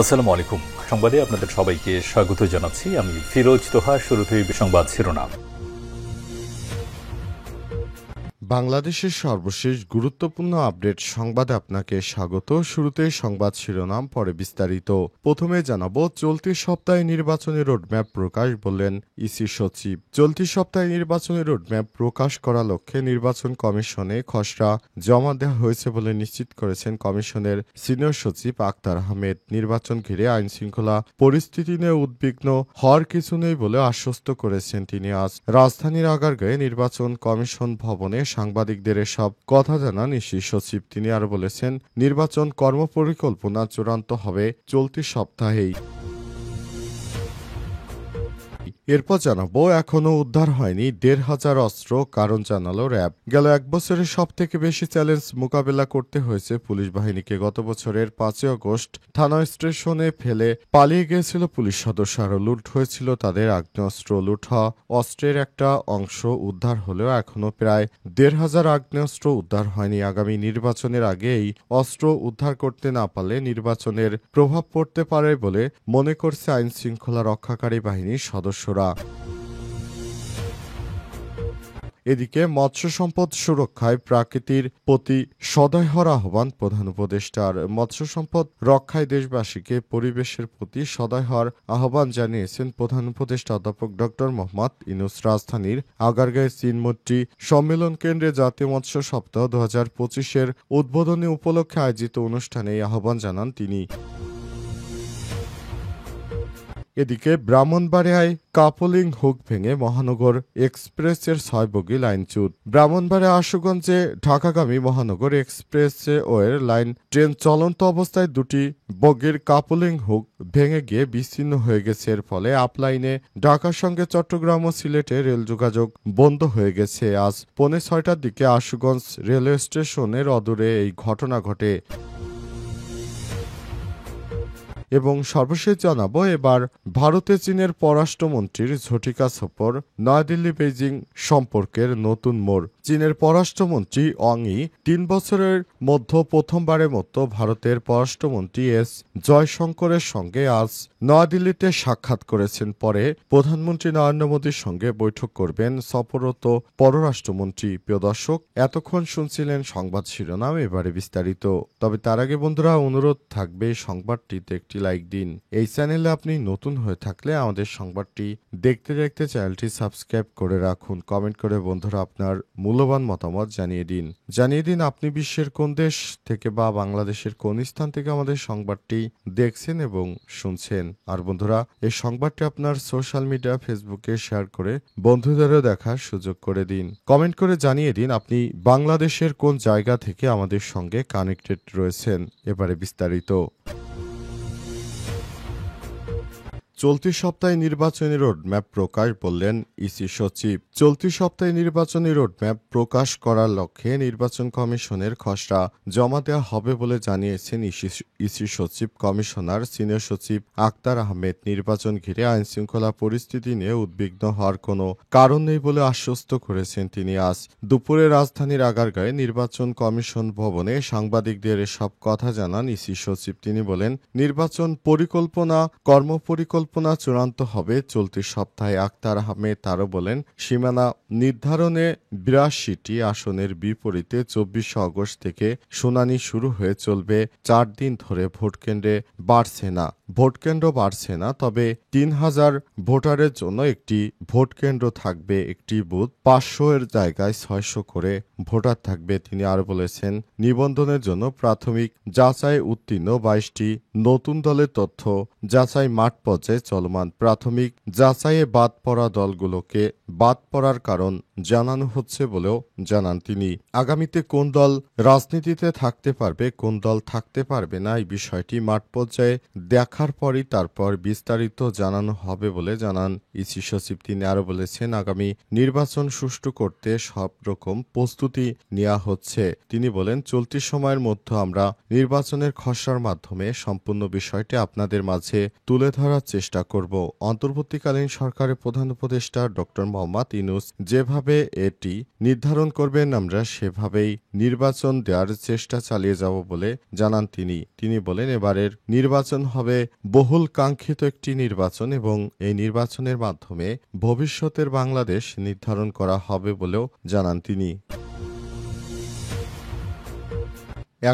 আসসালামু আলাইকুম। সংবাদে আপনাদের সবাইকে স্বাগত জানাচ্ছি। আমি ফিরোজ তোহা। শুরুতেই সংবাদ শিরোনাম। বাংলাদেশের সর্বশেষ গুরুত্বপূর্ণ আপডেট সংবাদে আপনাকে স্বাগত। শুরুতেই সংবাদ শিরোনাম, পরে বিস্তারিত। প্রথমে জানাবো, চলতি সপ্তাহে নির্বাচনী রোডম্যাপ প্রকাশ, বললেন ইসি সচিব। চলতি সপ্তাহে নির্বাচনী রোডম্যাপ প্রকাশ করার লক্ষ্যে নির্বাচন কমিশনে খসড়া জমা দেওয়া হয়েছে বলে নিশ্চিত করেছেন কমিশনের সিনিয়র সচিব আক্তার আহমেদ। নির্বাচন ঘিরে আইনশৃঙ্খলা পরিস্থিতি নিয়ে উদ্বিগ্ন হওয়ার কিছু নেই বলে আশ্বস্ত করেছেন তিনি। আজ রাজধানীর আগারগাঁয়ে নির্বাচন কমিশন ভবনে সাংবাদিকদের এসব কথা জানান ইসি সচিব। তিনি আরো বলেছেন, নির্বাচন কর্মপরিকল্পনা চূড়ান্ত হবে চলতি সপ্তাহেই। এরপর জানাবো, এখনও উদ্ধার হয়নি ১,৫০০ অস্ত্র, কারণ জানালো র্যাব। গেল এক বছরে সবথেকে বেশি চ্যালেঞ্জ মোকাবেলা করতে হয়েছে পুলিশ বাহিনীকে। গত বছরের ৫ই আগস্ট থানা স্টেশনে ফেলে পালিয়ে গিয়েছিল পুলিশ সদস্য, আরও লুট হয়েছিল তাদের আগ্নেয়াস্ত্র। লুট হওয়া অস্ত্রের একটা অংশ উদ্ধার হলেও এখনও প্রায় ১,৫০০ আগ্নেয়াস্ত্র উদ্ধার হয়নি। আগামী নির্বাচনের আগে এই অস্ত্র উদ্ধার করতে না পারলে নির্বাচনের প্রভাব পড়তে পারে বলে মনে করছে আইনশৃঙ্খলা রক্ষাকারী বাহিনীর সদস্যরা। এদিকে মৎস্য সম্পদ সুরক্ষায় প্রাকৃতির প্রতি সদয় হওয়ার আহ্বান প্রধান উপদেষ্টার। মৎস্য সম্পদ রক্ষায় দেশবাসীকে পরিবেশের প্রতি সদয় হওয়ার আহ্বান জানিয়েছেন প্রধান উপদেষ্টা অধ্যাপক ড মোহাম্মদ ইউনূস। রাজধানীর আগারগাঁয়ে চীনমৈত্রী সম্মেলন কেন্দ্রে জাতীয় মৎস্য সপ্তাহ ২০২৫-এর উদ্বোধনী উপলক্ষে আয়োজিত অনুষ্ঠানে এই আহ্বান জানান তিনি। এদিকে ব্রাহ্মণবাড়িয়ায় কাপলিং হুক ভেঙে মহানগর এক্সপ্রেসের ৬ বগি লাইনচ্যুত। ব্রাহ্মণবাড়িয়া আশুগঞ্জে ঢাকাগামী মহানগর এক্সপ্রেসওয়ের লাইন ট্রেন চলন্ত অবস্থায় দুটি বগির কাপলিং হুক ভেঙে গিয়ে বিচ্ছিন্ন হয়ে গেছে। এর ফলে আপ লাইনে ঢাকার সঙ্গে চট্টগ্রাম ও সিলেটে রেল যোগাযোগ বন্ধ হয়ে গেছে। আজ পৌনে ৬টার দিকে আশুগঞ্জ রেলওয়ে স্টেশনের অদূরে এই ঘটনা ঘটে। এবং সর্বশেষ জানাবো, এবার ভারতে চীনের পররাষ্ট্রমন্ত্রীর ঝটিকা সফর, নয়াদিল্লি বেইজিং সম্পর্কের নতুন মোড়। চীনের পররাষ্ট্রমন্ত্রী ওয়াং ই ৩ বছরের মধ্যে প্রথমবারের মতো ভারতের পররাষ্ট্রমন্ত্রী এস জয়শঙ্করের সঙ্গে আজ নয়াদিল্লিতে সাক্ষাৎ করেছেন। পরে প্রধানমন্ত্রী নরেন্দ্র মোদীর সঙ্গে বৈঠক করবেন সফররত পররাষ্ট্রমন্ত্রী। প্রিয় দর্শক, এতক্ষণ শুনছিলেন সংবাদ শিরোনাম, এবারে বিস্তারিত। তবে তার আগে বন্ধুরা, অনুরোধ থাকবে সংবাদটিতে একটি লাইক দিন। এই চ্যানেলে আপনি নতুন হয়ে থাকলে আমাদের সংবাদটি দেখতে দেখতে চ্যানেলটি সাবস্ক্রাইব করে রাখুন। কমেন্ট করে বন্ধুরা আপনার মূল্যবান মতামত জানিয়ে দিন আপনি বিশ্বের কোন দেশ থেকে বা বাংলাদেশের কোন স্থান থেকে আমাদের সংবাদটি দেখছেন এবং শুনছেন। আর বন্ধুরা, এই সংবাদটি আপনার সোশ্যাল মিডিয়া ফেসবুকে শেয়ার করে বন্ধুদেরও দেখার সুযোগ করে দিন। কমেন্ট করে জানিয়ে দিন আপনি বাংলাদেশের কোন জায়গা থেকে আমাদের সঙ্গে কানেক্টেড রয়েছেন। এবারে বিস্তারিত। চলতি সপ্তাহে নির্বাচনী রোডম্যাপ প্রকাশ, বললেন ইসি সচিব। চলতি সপ্তাহে নির্বাচনী রোডম্যাপ প্রকাশ করার লক্ষ্যে নির্বাচন কমিশনের খসড়া জমা দেওয়া হবে বলে জানিয়েছেন ইসি সচিব কমিশনার সিনিয়র সচিব আক্তার আহমেদ। নির্বাচন ঘিরে আইনশৃঙ্খলা পরিস্থিতি নিয়ে উদ্বিগ্ন হওয়ার কোনো কারণ নেই বলে আশ্বস্ত করেছেন তিনি। আজ দুপুরে রাজধানীর আগারগাঁয়ে নির্বাচন কমিশন ভবনে সাংবাদিকদের এসব কথা জানান ইসি সচিব। তিনি বলেন, নির্বাচন পরিকল্পনা কর্মপরিকল্পনা চূড়ান্ত হবে চলতি সপ্তাহে। আক্তার আহমেদ আরও বলেন, সীমানা নির্ধারণে ৮২টি আসনের বিপরীতে ২৪শে আগস্ট থেকে শুনানি শুরু হয়ে চলবে ৪ দিন ধরে। ভোটকেন্দ্র বাড়ছে না, তবে ৩,০০০ ভোটারের জন্য একটি ভোটকেন্দ্র থাকবে। একটি বুথ ৫০০ এর জায়গায় ৬০০ করে ভোটার থাকবে। তিনি আরও বলেছেন, নিবন্ধনের জন্য প্রাথমিক যাচাই উত্তীর্ণ ২২টি নতুন দলের তথ্য যাচাই মাঠ পর্যায়ে চলমান। প্রাথমিক যাচাইয়ে বাদ পড়া দলগুলোকে বাদ পড়ার কারণ জানানো হচ্ছে বলেও জানান তিনি। আগামীতে কোন দল রাজনীতিতে থাকতে পারবে, কোন দল থাকতে পারবে না, এই বিষয়টি মাঠ পর্যায়ে দেখার পরই তারপর বিস্তারিত জানানো হবে বলে জানান ইসি সচিব। তিনি আরও বলেছেন, আগামী নির্বাচন সুষ্ঠু করতে সব রকম প্রস্তুতি নেওয়া হচ্ছে। তিনি বলেন, চলতি সময়ের মধ্যে আমরা নির্বাচনের খসড়ার মাধ্যমে সম্পূর্ণ বিষয়টি আপনাদের মাঝে তুলে ধরার চেষ্টা করব। অন্তর্বর্তীকালীন সরকারের প্রধান উপদেষ্টা ড মোহাম্মদ ইউনূস যেভাবে যেভাবে এটি নির্ধারণ করবেন আমরা সেভাবেই নির্বাচন দেওয়ার চেষ্টা চালিয়ে যাব বলে জানান তিনি বলেন এবারের নির্বাচন হবে বহুল কাঙ্ক্ষিত একটি নির্বাচন এবং এই নির্বাচনের মাধ্যমে ভবিষ্যতের বাংলাদেশ নির্ধারণ করা হবে বলেও জানান তিনি।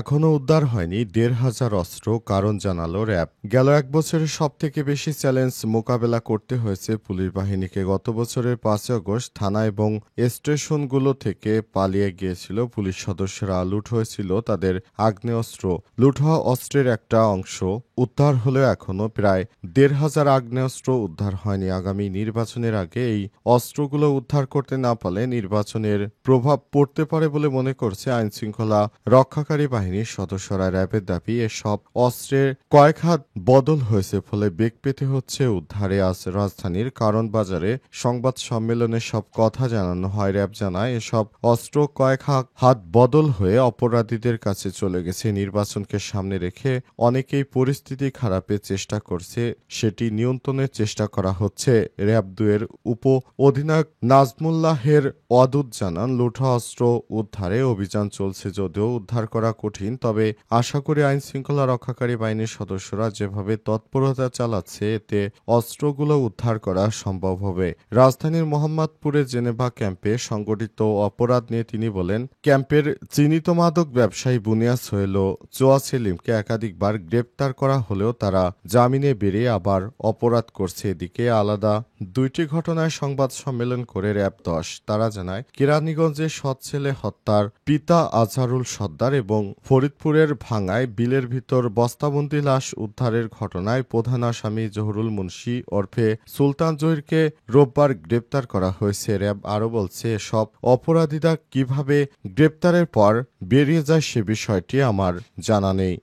এখনও উদ্ধার হয়নি ১৫০০ অস্ত্র, কারণ জানালো র্যাব। গেল এক বছরে সবথেকে বেশি চ্যালেঞ্জ মোকাবেলা করতে হয়েছে পুলিশ বাহিনীকে। গত বছরের ৫ আগস্ট থানা এবং স্টেশনগুলো থেকে পালিয়ে গিয়েছিল পুলিশ সদস্যরা। লুট হয়েছিল তাদের আগ্নেয়াস্ত্র। লুট হওয়া অস্ত্রের একটা অংশ উদ্ধার হলেও এখনও প্রায় ১৫০০ আগ্নেয়াস্ত্র উদ্ধার হয়নি। আগামী নির্বাচনের আগে এই অস্ত্রগুলো উদ্ধার করতে না পারলে নির্বাচনের প্রভাব পড়তে পারে বলে মনে করছে আইনশৃঙ্খলা রক্ষাকারী বাহিনীর সদস্যরা। র্যাবের দাবি এসব অস্ত্রের কয়েক হাত বদল হয়েছে, ফলে বেগ পেতে হচ্ছে উদ্ধারে। আজ রাজধানীর কারণ বাজারে সংবাদ সম্মেলনে সব কথা জানানো হয়। র্যাব জানায় এসব অস্ত্র কয়েক হাত বদল হয়ে অপরাধীদের কাছে চলে গেছে। নির্বাচনকে সামনে রেখে অনেকেই পরিস্থিতি খারাপের চেষ্টা করছে, সেটি নিয়ন্ত্রণের চেষ্টা করা হচ্ছে। র্যাব ২ এর উপ অধিনায়ক নাজমুল্লাহের অদূত জানান লুঠা অস্ত্র উদ্ধারে অভিযান চলছে, যদিও উদ্ধার করা কঠিন। তবে আশা করি আইন শৃঙ্খলা রক্ষাকারী বাহিনীর সদস্যরা যেভাবে তৎপরতা চালাচ্ছে এতে অস্ত্রগুলো উদ্ধার করা সম্ভব হবে। রাজধানীর মোহাম্মদপুরে জেনেভা ক্যাম্পে সংগঠিত অপরাধ নিয়ে তিনি বলেন, ক্যাম্পের চিহ্নিত মাদক ব্যবসায়ী বুনিয়া সোহেল ও চোয়া সেলিমকে একাধিকবার গ্রেপ্তার করা হলেও তারা জামিনে বেরিয়ে আবার অপরাধ করছে। এদিকে আলাদা ২টি ঘটনায় সংবাদ সম্মেলন করে র্যাব ১০ তারা জানায় কেরানীগঞ্জে সৎ ছেলে হত্যার পিতা আজহারুল সর্দার এবং ফরিদপুরের ভাঙ্গায় বিলের ভিতর বস্তাবন্দি লাশ উদ্ধারের ঘটনায় প্রধান আসামি জহুরুল মুন্সি ওরফে সুলতান জহিরকে রোববার গ্রেপ্তার করা হয়েছে। র্যাব আরও বলছে এসব অপরাধীরা কিভাবে গ্রেপ্তারের পর বেরিয়ে যায় সে বিষয়টি আমার জানা নেই।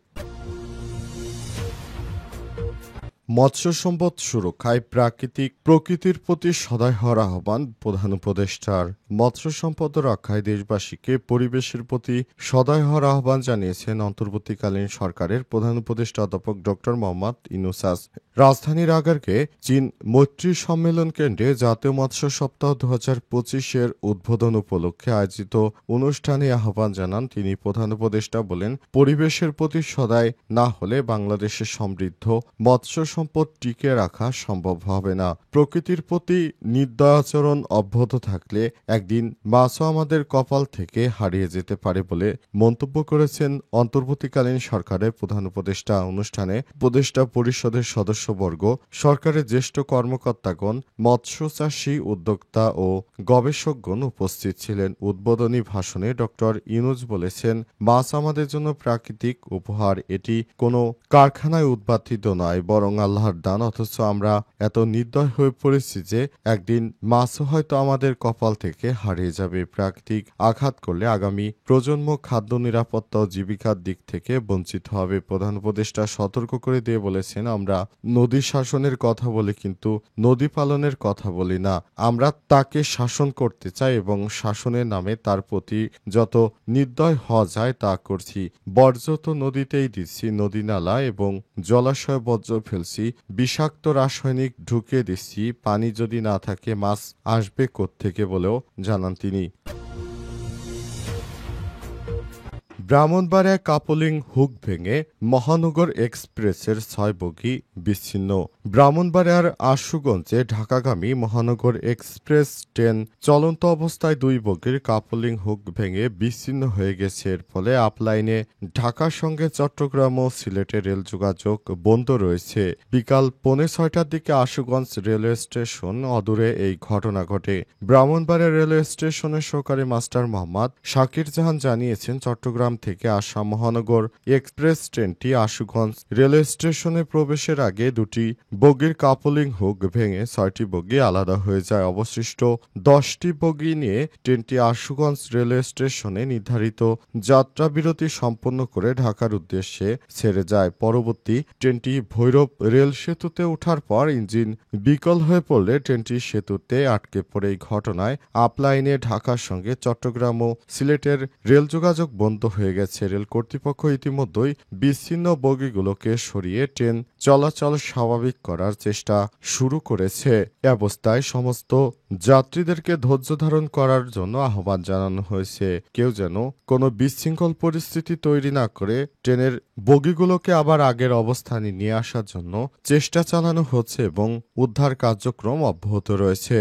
মৎস্য সম্পদ সুরক্ষায় প্রকৃতির প্রতি সদয় হওয়ার আহ্বান প্রধান উপদেষ্টার। মৎস্য সম্পদ রক্ষায় দেশবাসীকে পরিবেশের প্রতি সদয় হওয়ার আহ্বান জানিয়েছেন অন্তর্বর্তীকালীন সরকারের প্রধান উপদেষ্টা অধ্যাপক ড মোহাম্মদ ইউনূস। রাজধানীর আগারকে চীন মৈত্রী সম্মেলন কেন্দ্রে জাতীয় মৎস্য সপ্তাহ ২০২৫-এর উদ্বোধন উপলক্ষে আয়োজিত অনুষ্ঠানে আহ্বান জানান তিনি। প্রধান উপদেষ্টা বলেন, পরিবেশের প্রতি সদয় না হলে বাংলাদেশের সমৃদ্ধ মৎস্য সম্পদ টিকে রাখা সম্ভব হবে না। প্রকৃতির প্রতি নির্দয় আচরণ অব্যাহত থাকলে একদিন মাছও আমাদের কপাল থেকে হারিয়ে যেতে পারে বলে মন্তব্য করেছেন অন্তর্বর্তীকালীন সরকারের প্রধান উপদেষ্টা। অনুষ্ঠানে উপদেষ্টা পরিষদের সদস্যবর্গ, সরকারের জ্যেষ্ঠ কর্মকর্তাগণ, মৎস্যচাষী, উদ্যোক্তা ও গবেষকগণ উপস্থিত ছিলেন। উদ্বোধনী ভাষণে ড ইউনূস বলেছেন, মাছ আমাদের জন্য প্রাকৃতিক উপহার। এটি কোনো কারখানায় উৎপাদিত নয়, বরং আল্লাহর দান। অথচ আমরা এত নির্দয় হয়ে পড়েছি যে একদিন মাছও হয়তো আমাদের কপাল থেকে হারিয়ে যাবে। প্রাকৃতিক আঘাত করলে আগামী প্রজন্ম খাদ্য নিরাপত্তা ও জীবিকার দিক থেকে বঞ্চিত হবে। প্রধান উপদেষ্টা সতর্ক করে দিয়ে বলেছেন, আমরা নদী শাসনের কথা বলি কিন্তু নদী পালনের কথা বলি না। আমরা তাকে শাসন করতে চাই এবং শাসনের নামে তার প্রতি যত নির্দয় হওয়া যায় তা করছি। বর্জ্য তো নদীতেই দিচ্ছি, নদী নালা এবং জলাশয় বর্জ্য ফেলছি, বিষাক্ত রাসায়নিক ঢুকিয়ে দিচ্ছি। পানি যদি না থাকে মাছ আসবে কোত্থেকে বলেও জানান তিনি। ব্রাহ্মণবাড়িয়ায় কাপলিং হুক ভেঙে মহানগর এক্সপ্রেসের ৬ বগি বিচ্ছিন্ন। ব্রাহ্মণবাড়িয়ার আশুগঞ্জে ঢাকাগামী মহানগর এক্সপ্রেস ট্রেন চলন্ত অবস্থায় ২ বগির কাপলিং হুক ভেঙে বিচ্ছিন্ন হয়ে গেছে। এর ফলে আপ লাইনে ঢাকার সঙ্গে চট্টগ্রাম ও সিলেটের রেল যোগাযোগ বন্ধ রয়েছে। বিকাল ৫:৩০টার দিকে আশুগঞ্জ রেলওয়ে স্টেশন অদূরে এই ঘটনা ঘটে। ব্রাহ্মণবাড়িয়া রেলওয়ে স্টেশনের সহকারী মাস্টার মোহাম্মদ শাকির জাহান জানিয়েছেন, চট্টগ্রাম থেকে আসা মহানগর এক্সপ্রেস ট্রেনটি আশুগঞ্জ রেলওয়ে স্টেশনে প্রবেশের আগে ২টি বগির কাপলিং হুক ভেঙে ৬টি বগি আলাদা হয়ে যায়। অবশিষ্ট ১০টি বগি নিয়ে ট্রেনটি আশুগঞ্জ রেলওয়ে স্টেশনে নির্ধারিত যাত্রাবিরতি সম্পন্ন করে ঢাকার উদ্দেশ্যে ছেড়ে যায়। পরবর্তী ট্রেনটি ভৈরব রেল সেতুতে ওঠার পর ইঞ্জিন বিকল হয়ে পড়লে ট্রেনটি সেতুতে আটকে পড়ে। এই ঘটনায় আপ লাইনে ঢাকার সঙ্গে চট্টগ্রাম ও সিলেটের রেল যোগাযোগ বন্ধ হয়ে হয়ে গেছে। রেল কর্তৃপক্ষ ইতিমধ্যেই বিচ্ছিন্ন বগিগুলোকে সরিয়ে ট্রেন চলাচল স্বাভাবিক করার চেষ্টা শুরু করেছে। এ অবস্থায় সমস্ত যাত্রীদেরকে ধৈর্য ধারণ করার জন্য আহ্বান জানানো হয়েছে। কেউ যেন কোনো বিশৃঙ্খল পরিস্থিতি তৈরি না করে ট্রেনের বগিগুলোকে আবার আগের অবস্থানে নিয়ে আসার জন্য চেষ্টা চালানো হচ্ছে এবং উদ্ধার কার্যক্রম অব্যাহত রয়েছে।